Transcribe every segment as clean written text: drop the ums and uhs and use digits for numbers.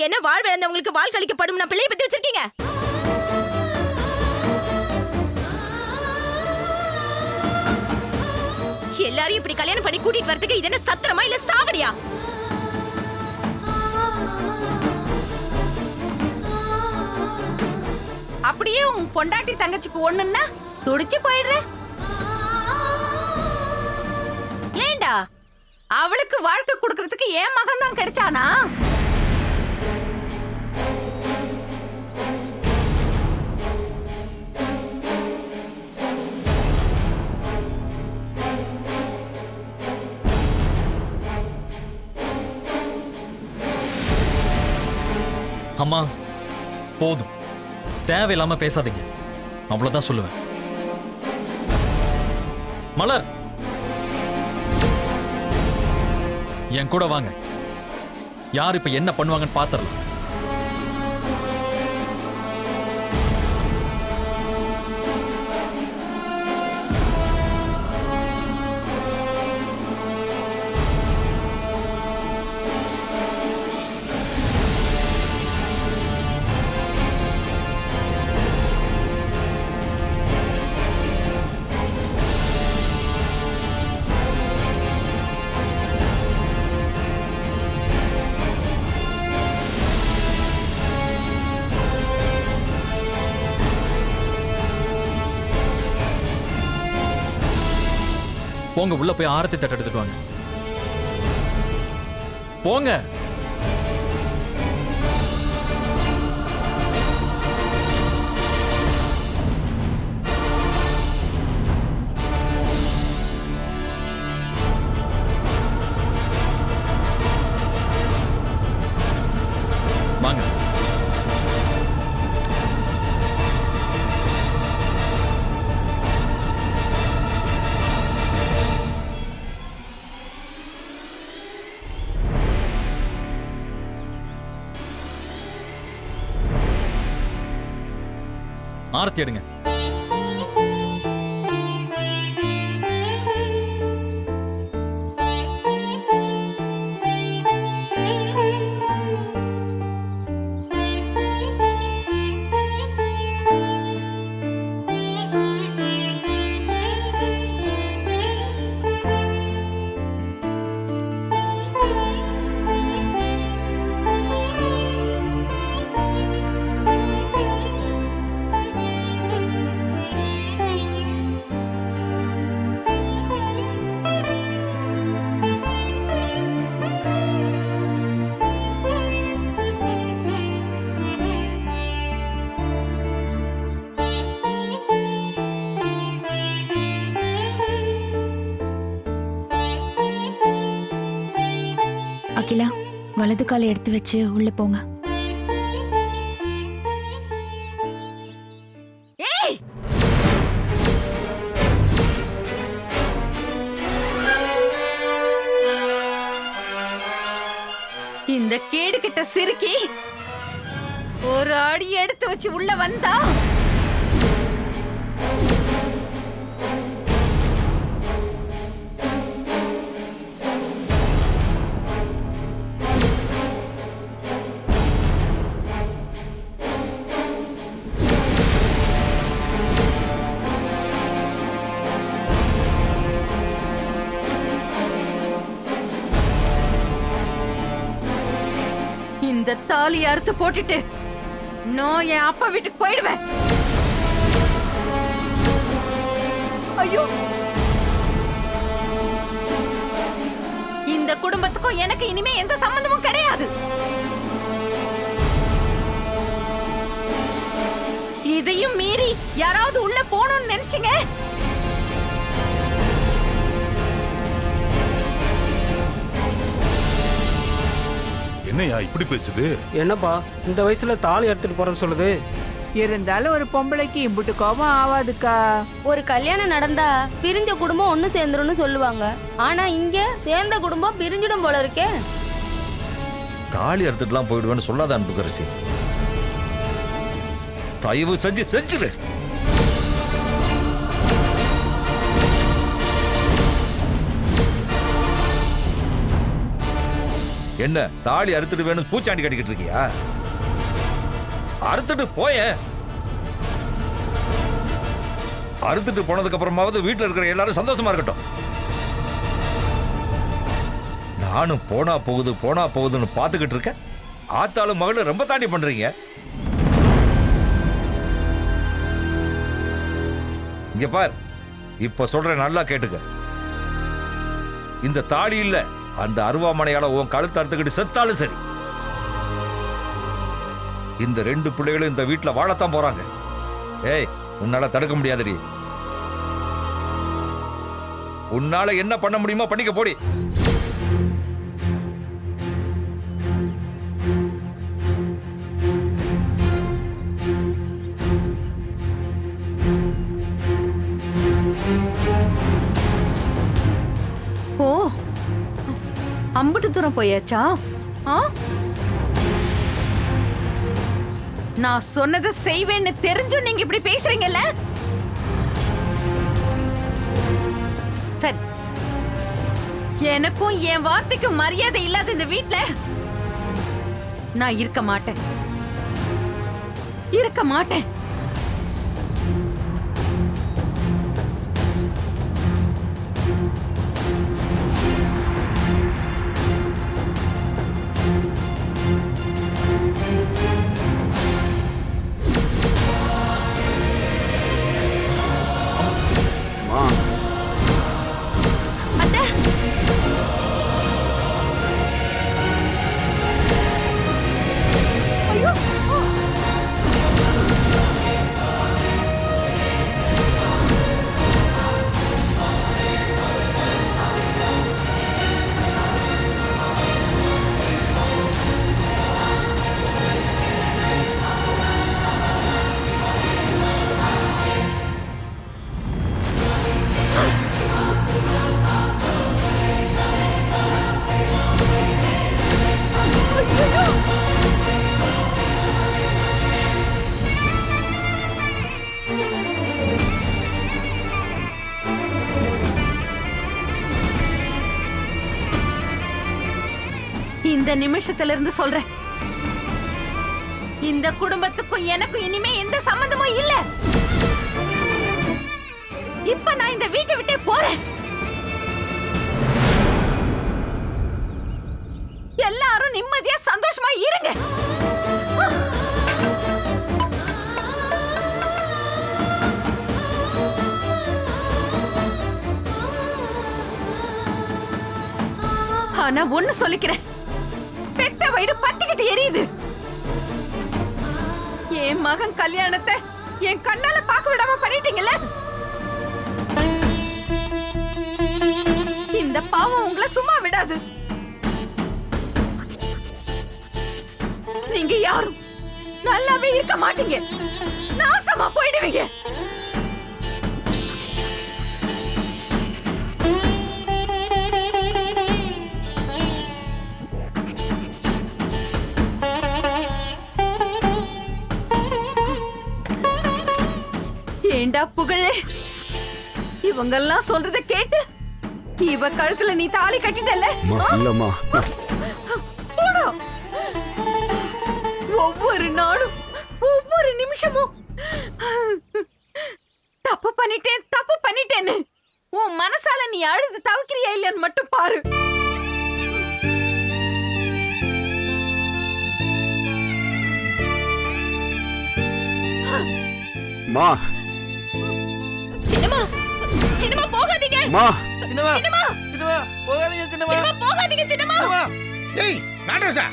என்ன வாழ்விழந்தவங்களுக்கு வாழ் கழிக்கப்படும் நான் பிள்ளைய பத்தி வச்சிருக்கீங்க? எல்லாரையும் இப்படி கல்யாணம் பண்ணி கூட்டிட்டு வரதுக்கு இது என்ன சத்திரமா இல்ல சாவடியா? அப்படியே உன் பொண்டாட்டி தங்கச்சிக்கு ஒண்ணுன்னா துடிச்சு போயிடுற. ஏண்டா அவளுக்கு வாழ்க்கை கொடுக்கறதுக்கு என் மகன் தான் கிடைச்சானா? அம்மா போதும், தேவையில்லாம பேசாதீங்க, அவ்வளவுதான் சொல்லுவேன். மலர், என் கூட வாங்க. யார் இப்ப என்ன பண்ணுவாங்கன்னு பாத்துறலாம். போங்க, உள்ள போய் ஆரத்தி தட்டு எடுத்துட்டு வாங்க. போங்க. வாங்க. ஆரத்தி எடுங்க. அகிலா, வலது காலை எடுத்து வச்சு உள்ள போங்க. ஏய், இந்த கேடு கிட்ட சிறுக்கி ஒரு அடி எடுத்து வச்சு உள்ள வந்தா இந்த தாலி அறுத்து போட்டுட்டு நான் என் அப்பா வீட்டுக்கு போயிடுவேன். ஐயோ, இந்த குடும்பத்துக்கும் எனக்கு இனிமே எந்த சம்பந்தமும் கிடையாது. இதையும் மீறி யாராவது உள்ள போகணும்னு நினைச்சீங்க, என்னையா இப்படி பேசுது? என்னப்பா இந்த வயசுல தாலி எடுத்துட்டு போறேன்னு சொல்லுது? இருந்தாலும் ஒரு பொம்பளைக்கு இம்புட்டு கோபம் ஆவாதுக்கா. ஒரு கல்யாணம் நடந்தா பிரிஞ்ச குடும்பம் ஒண்ணு சேர்ந்துரும்னு சொல்லுவாங்க. ஆனா இங்க சேர்ந்த குடும்பம் பிரிஞ்சிடும் போல இருக்கே. தாலி அறுத்துட்டுலாம் போயிடுவேன்னு சொல்லாத அன்புக்கரசி. தயவு செஞ்சு செஞ்சிரு. என்ன தாலி அறுத்துட்டு வேணும் பூச்சாண்டி கட்டிக்கிட்டு இருக்கியா? அறுத்துட்டு போய. அறுத்துட்டு போனதுக்கு அப்புறமாவது வீட்டுல இருக்கிற எல்லாரும் சந்தோஷமா இருக்கட்டும். நானும் போனா போகுதுன்னு பாத்துக்கிட்டு இருக்கேன். ஆத்தாலும் மகளும் ரொம்ப தாண்டி பண்றீங்க. இங்க பார், இப்ப சொல்றேன், நல்லா கேட்டுக்க. இந்த தாலி இல்ல, அந்த அருவாமனையால உன் கழுத்து அறுத்துக்கிட்டு செத்தாலும் சரி, இந்த 2 பிள்ளைகளும் இந்த வீட்டுல வாழத்தான் போறாங்க. ஏய், உன்னால தடுக்க முடியாதுடி. உன்னால என்ன பண்ண முடியுமோ பண்ணிக்க போடி. ஓ, அம்புட்டு தூரம் போயாச்சா? ஆ? நான் சொன்னதை செய்வேன்னு தெரிஞ்சும் நீங்க இப்படி பேசுறீங்கல்ல? சரி, எனக்கும் என் வார்த்தைக்கும் மரியாதை இல்லாத இந்த வீட்ல நான் இருக்க மாட்டேன். இருக்க மாட்டேன். இந்த நிமிஷத்துல இருந்து சொல்றேன், இந்த குடும்பத்துக்கும் எனக்கும் இனிமே எந்த சம்பந்தமும் இல்ல. இப்ப நான் இந்த வீட்டை விட்டே போறேன். எல்லாரும் நிம்மதியா சந்தோஷமா இருங்க. ஆனா ஒண்ணு சொல்லிக்கிறேன், பெத்த வயிறு பத்திக்கிட்டு எரியுது. என் மகன் கல்யாணத்தை என் கண்ணால பார்க்க விடாம பண்ணிட்டீங்கல்ல? இந்த பாவம் உங்களை சும்மா விடாது. நீங்க யாரும் நல்லாவே இருக்க மாட்டீங்க. நாசமா போயிடுவீங்க. ஏண்டா புகழே, இவங்கெல்லாம் சொல்றத கேட்டு இவ கழுத்துல நீ தாலி கட்டிட்டல? இல்லம்மா, போடா. ஒவ்வொரு நாளும் ஒவ்வொரு நிமிஷமும் தப்பு பண்ணிட்டேன்னு உன் மனசால நீ அழுது தவிக்கிறியா இல்லைன்னு மட்டும் பாரு. மா, சின்னம்மா, சின்னம்மா போகாதீங்க. மா, சின்னம்மா, சின்னம்மா, சின்னம்மா போகாதீங்க சின்னம்மா. சின்னம்மா போகாதீங்க சின்னம்மா. ஏய் நாட்டரசா,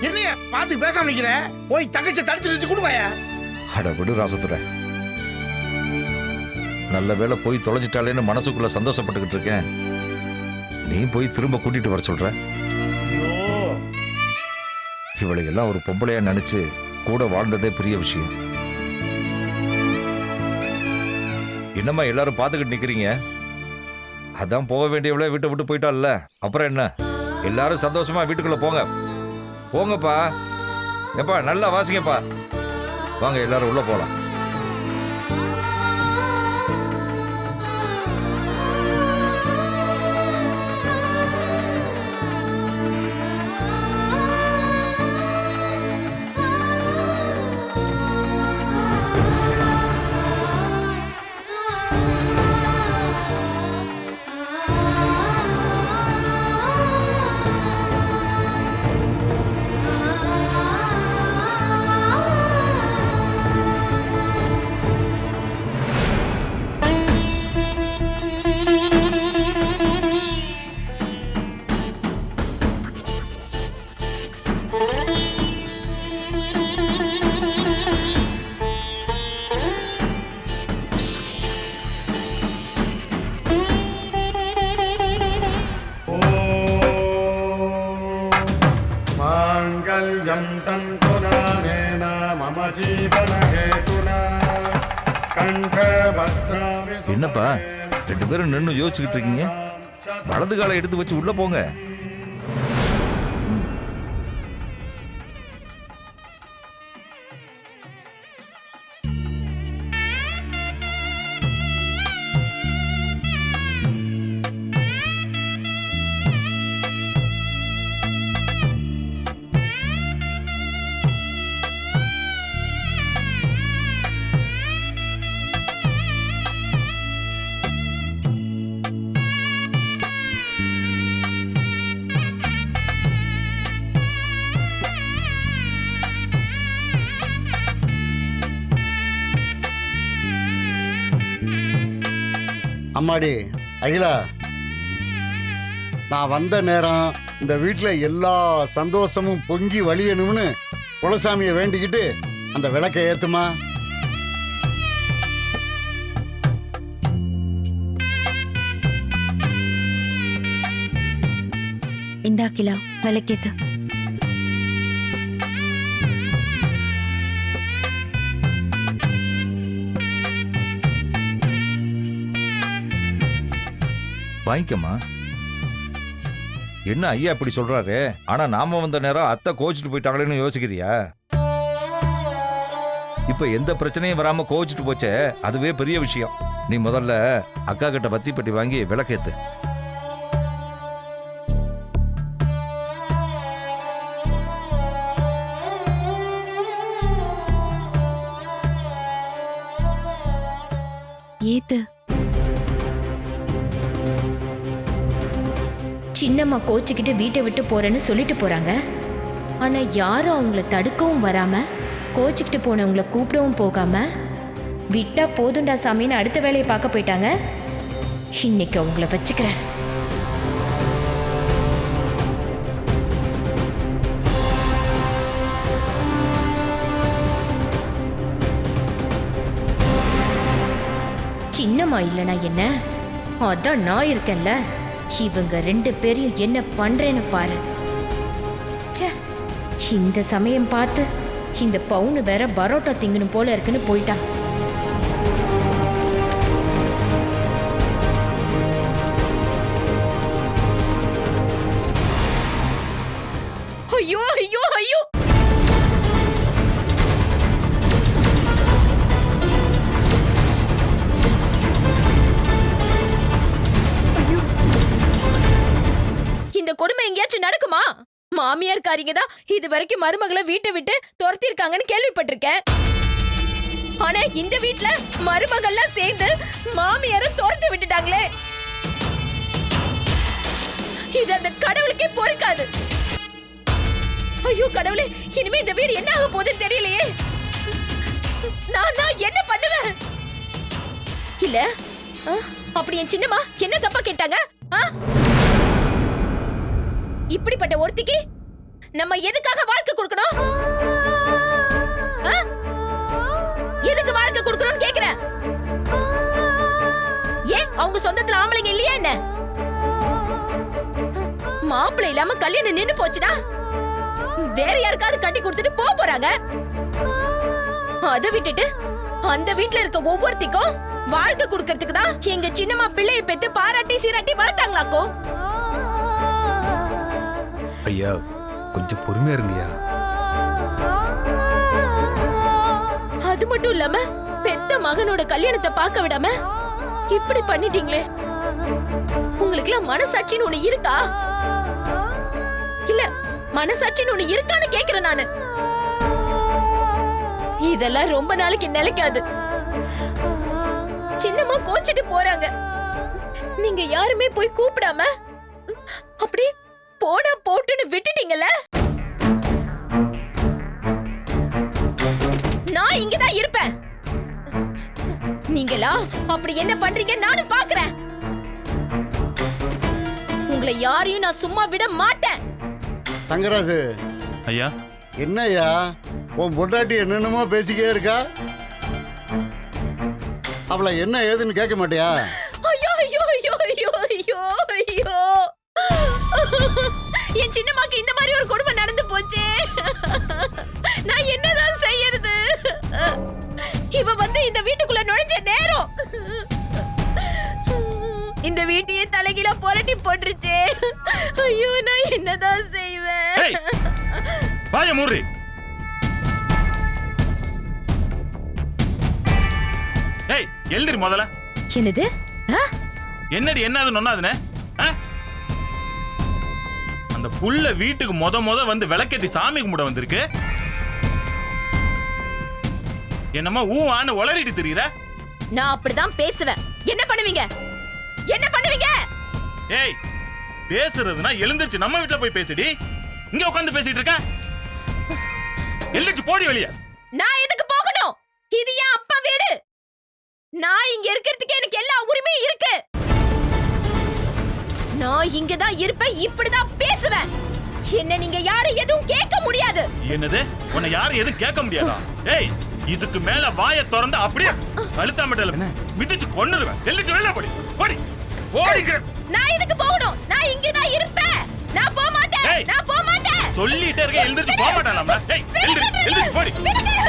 என்னைய பார்த்து பேசாம நிக்கிற? போய் தங்கச்சி தடுத்து கொடுவாயா? அட விடு ராசத்துறை, நல்ல வேளை போய் தொலைஞ்சிட்டாலேன்னு மனசுக்குள்ள சந்தோஷப்பட்டுக்கிட்டு இருக்கேன். நீ போய் திரும்ப கூட்டிட்டு வர சொல்ற. இவளை எல்லாம் ஒரு பொம்பளையா நினைச்சு கூட வாழ்ந்ததே பெரிய விஷயம். என்னம்மா எல்லாரும் பார்த்துக்கிட்டு நிக்கிறீங்க? அதான் போக வேண்டியவளே வீட்டை விட்டு போயிட்டால, அப்புறம் என்ன? எல்லாரும் சந்தோஷமா வீட்டுக்குள்ள போங்க. போங்கப்பா. எப்பா நல்லா வாசிங்கப்பா. வாங்க எல்லாரும் உள்ள போலாம். என்னப்பா 2 பேரும் நின்று யோசிச்சுக்கிட்டு இருக்கீங்க? வலது காலை எடுத்து வச்சு உள்ள போங்க. அம்மாடி அகிலா, நான் வந்த நேரம் இந்த வீட்டில் எல்லா சந்தோஷமும் பொங்கி வழியணும்னு குலசாமியை வேண்டிக்கிட்டு அந்த விளக்கை ஏத்துமா. இந்த அகிலா விளக்கேத்து. வாங்கிக்கம்மா. என்ன ஐயா இப்படி சொல்றாரு? ஆனா நாம வந்த நேரம் அத்தை கோச்சிட்டு போயிட்டாங்களேன்னு யோசிக்கிறியா? இப்ப எந்த பிரச்சனையும் வராம கோச்சிட்டு போச்சே, அதுவே பெரிய விஷயம். நீ முதல்ல அக்கா கிட்ட பத்தி பெட்டி வாங்கி விளக்கேத்து. ஏத்து. சின்னம்மா கோச்சிக்கிட்டு வீட்டை விட்டு போறேன்னு சொல்லிட்டு போறாங்க. ஆனா யாரும் அவங்கள தடுக்கவும் வராம, கோச்சிக்கிட்டு போனவங்கள கூப்பிடவும் போகாம, விட்டா போதுண்டா சாமின்னு அடுத்த வேலையை பார்க்க போயிட்டாங்க. இன்னைக்கு அவங்கள வச்சுக்கிறேன். சின்னம்மா இல்லைனா என்ன, அதான் நான் இருக்கேன்ல. இவங்க 2 பேரையும் என்ன பண்றேன்னு பாரு. ச்சே, இந்த சமயம் பார்த்து இந்த பவுனு வேற பரோட்டா திங்கணும் போல இருக்குன்னு போயிட்டா. ஐயோ ஐயோ ஐயோ, இந்த கொடுமை எங்கேயாச்சும் நடக்குமா? மாமியார்காரிங்க தான் இது வரைக்கும் மருமகளை வீட்டை விட்டு துரத்தி இருக்காங்கன்னு கேள்விப்பட்டிருக்கேன். ஆனா இந்த வீட்ல மருமகள்லாம் சேர்ந்து மாமியார துரத்தி விட்டுட்டாங்களே, இது அந்த கடவுளுக்கே பொறுக்காது. ஐயோ கடவுளே, இனிமே இந்த வீடு என்ன ஆக போகுதுன்னு தெரியலையே. நான் என்ன பண்ணுவேன்? இல்ல அப்படி என் சின்னம்மா என்ன தப்பா கேட்டாங்க? இப்படிப்பட்ட ஒருத்திக்கு நம்ம எதுக்காக வாழ்க்கை கொடுக்கணும்? எதுக்கு வாழ்க்கை கொடுக்கணும்னு கேக்குறேன். ஏன் அவங்க சொந்தத்துல ஆம்பளைங்க இல்லையா என்ன? மாப்பிள்ளை இல்லாம கல்யாணம் நின்னு போச்சுனா வேற யாருக்காவது கட்டி கொடுத்துட்டு போறாங்க. அதை விட்டுட்டு அந்த வீட்டுல இருக்க ஒவ்வொருத்திக்கும் வாழ்க்கை கொடுக்கறதுக்கு தான் எங்க சின்னம்மா பிள்ளையை பெத்து பாராட்டி சீராட்டி வளர்த்தாங்களாக்கோ. ஐயா கொஞ்சம் பொறுமையா இருங்கய்யா. அது மட்டும் இல்லாம பெத்த மகனோட கல்யாணத்தை பார்க்க விடாம இப்படி பண்ணிட்டீங்களே. உங்களுக்கு எல்லாம் மனசாட்சின்னு ஒண்ணு இருக்கா? இல்ல மனசாட்சின்னு ஒண்ணு இருக்கான்னு கேக்குறேன் நானு. இதெல்லாம் ரொம்ப நாளைக்கு நிலைக்காது. சின்னம்மா கோச்சிட்டு போறாங்க, நீங்க யாருமே போய் கூப்பிடாம அப்படி போனா போட்டுன்னு விட்டுட்டீங்கல்ல. நான் இங்கதான் இருப்பேன். நீங்களா அப்படி என்ன பண்றீங்க நானும் பாக்குறேன். உங்களை யாரையும் நான் சும்மா விட மாட்டேன். தங்கராசு ஐயா, என்னய்யா உன் பொண்டாட்டி என்னென்னமோ பேசிக்கே இருக்கா? அவளை என்ன ஏதுன்னு கேட்க மாட்டியா? ஐயோ ஐயோ ஐயோ ஐயோ ஐயோ ஐயோ, என் சின்னம்மாக்கு இந்த மாதிரி ஒரு கொடுமை நடந்து போச்சே. நான் என்னதான் செய்யறது? இந்த வீட்டையே தலைகீழ புரட்டி போட்டுருச்சே. ஐயோ நான் என்னதான் செய்வேன்? வாய மூடி. ஏய் எழுந்திரி முதல்ல. என்னது? என்னடி என்னது நொன்னாதுனே? அந்த புள்ள வீட்டுக்கு முத வந்து விளக்கேத்தி சாமி கும்பிட வந்திருக்கு. என்னமா ஊவான்னு உளறிட்டு தெரியுற? நான் அப்படிதான் பேசுவேன். என்ன பண்ணுவீங்க? என்ன பண்ணுவீங்க? ஏய் பேசுறதுனா எழுந்திருச்சு நம்ம வீட்டுல போய் பேசிடி. இங்க உட்கார்ந்து பேசிட்டு இருக்க. எழுந்திருச்சு போடி வெளிய. நான் எதுக்கு போகணும்? இது என் அப்பா வீடு. நான் இங்க இருக்கிறதுக்கு எனக்கு எல்லா உரிமையும் இருக்கு. நான் இங்கதான் இருப்பேன், இப்படிதான் பேசுவேன். என்ன நீங்க யாரும் எதுவும் கேட்க முடியாது. என்னது? உன்னை யாரும் எதுவும் கேட்க முடியாதா? ஏய் இதுக்கு மேல வாயை திறந்து அப்படியே கழுத்தாமட்டல மிதிச்சு கொன்னுடுவேன். எழுந்திருச்சு வெளிய போடி. போடி. ஓடிக்கிற. நான் எதுக்கு போகணும்? நான் இங்கதான் இருப்பேன். நான் போக மாட்டேன். நான் போக மாட்டேன். சொல்லிட்டே இருக்க எழுந்திருச்சு போக மாட்டானாமா? ஏய் எழுந்திரு போடி.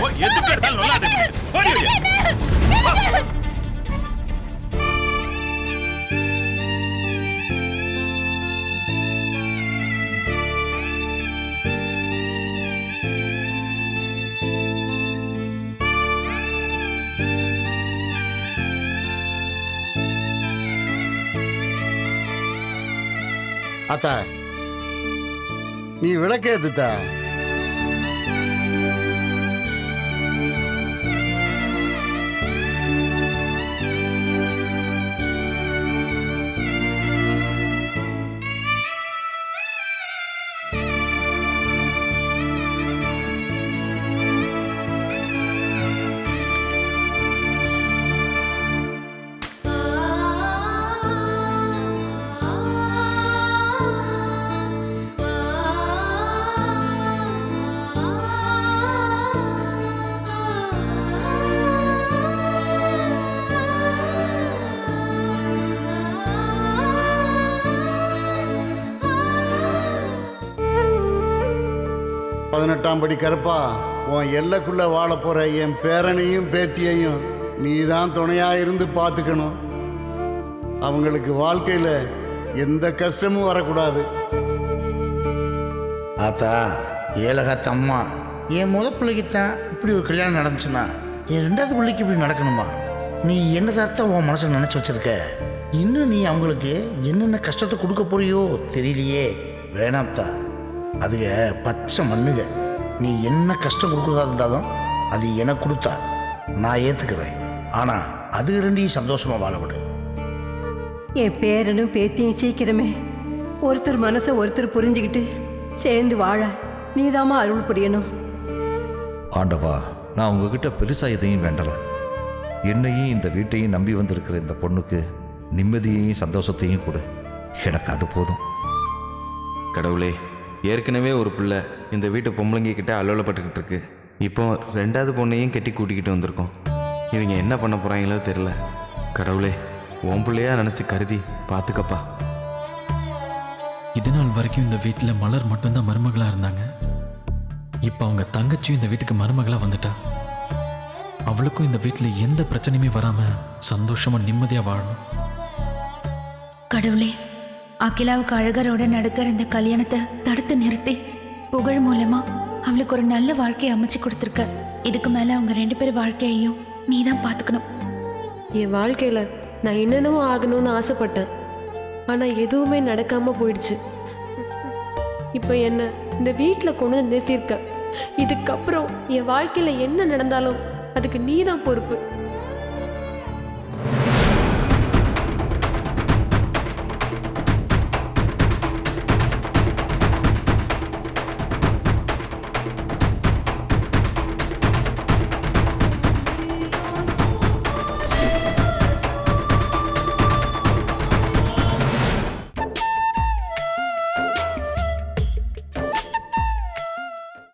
ஓ எதுக்கு எடுத்தாலும் நல்லாதே. போடி வெளிய. அத்தா நீ விளக்கேத்துத்தா. பதினெட்டாம் படி கருப்பா, உன் எல்லைக்குள்ள வாழ போற என் பேரனையும் பேத்தியையும் நீ தான் துணையா இருந்து பார்த்துக்கணும். அவங்களுக்கு வாழ்க்கையில எந்த கஷ்டமும் வரக்கூடாது. ஆத்தா ஏலகாத்தம்மா, என் முத பிள்ளைக்குத்தான் இப்படி ஒரு கல்யாணம் நடந்துச்சுன்னா என் ரெண்டாவது பிள்ளைக்கு இப்படி நடக்கணுமா? நீ என்னதான் உன் மனசில் நினச்சி வச்சிருக்க? இன்னும் நீ அவங்களுக்கு என்னென்ன கஷ்டத்தை கொடுக்க போறியோ தெரியலையே. வேணாம்தா, அதுக பச்சை மண்ணுக. நீ என்ன கஷ்டம் கொடுக்குறதா இருந்தாலும் அது எனக்கு கொடுத்தா நான் ஏற்றுக்கிறேன். ஆனால் அது ரெண்டையும் சந்தோஷமாக வாழவிடு. என் பேரனும் பேத்தியும் சீக்கிரமே ஒருத்தர் மனசை ஒருத்தர் புரிஞ்சுக்கிட்டு சேர்ந்து வாழ நீதாமா அருள் புரியணும். ஆண்டவா, நான் உங்ககிட்ட பெருசா எதையும் வேண்டலை. என்னையும் இந்த வீட்டையும் நம்பி வந்திருக்கிற இந்த பொண்ணுக்கு நிம்மதியையும் சந்தோஷத்தையும் கொடு. எனக்கு அது போதும். கடவுளே, ஏற்கனவே ஒரு பிள்ளை இந்த வீட்டு பொம்பளைங்க கிட்ட அலுவலப்பட்டுக்கிட்டு இருக்கு. இப்போ ரெண்டாவது பொண்ணையும் கட்டி கூட்டிக்கிட்டு வந்திருக்கோம். இவங்க என்ன பண்ண போகிறாங்களோ தெரியல. கடவுளே, உன் பிள்ளையா நினச்சி கருதி பார்த்துக்கப்பா. இது நாள் வரைக்கும் இந்த வீட்டில் மலர் மட்டும்தான் மருமகளாக இருந்தாங்க. இப்போ அவங்க தங்கச்சியும் இந்த வீட்டுக்கு மருமகளாக வந்துட்டா. அவளுக்கும் இந்த வீட்டில் எந்த பிரச்சனையுமே வராமல் சந்தோஷமாக நிம்மதியாக வாழணும். கடவுளே, அகிலாவுக்கு அழகரோட நடக்கிற இந்த கல்யாணத்தை தடுத்து நிறுத்தி புகழ் மூலமா அவளுக்கு ஒரு நல்ல வாழ்க்கையை அமைச்சு கொடுத்துருக்க. இதுக்கு மேல அவங்க ரெண்டு பேரும் வாழ்க்கையையும் நீ தான் பார்த்துக்கணும். என் வாழ்க்கையில நான் என்னென்னவோ ஆகணும்னு ஆசைப்பட்டேன். ஆனா எதுவுமே நடக்காம போயிடுச்சு. இப்போ என்ன இந்த வீட்டில் கொண்டு வந்து நிறுத்தியிருக்க. இதுக்கப்புறம் என் வாழ்க்கையில என்ன நடந்தாலும் அதுக்கு நீ தான் பொறுப்பு.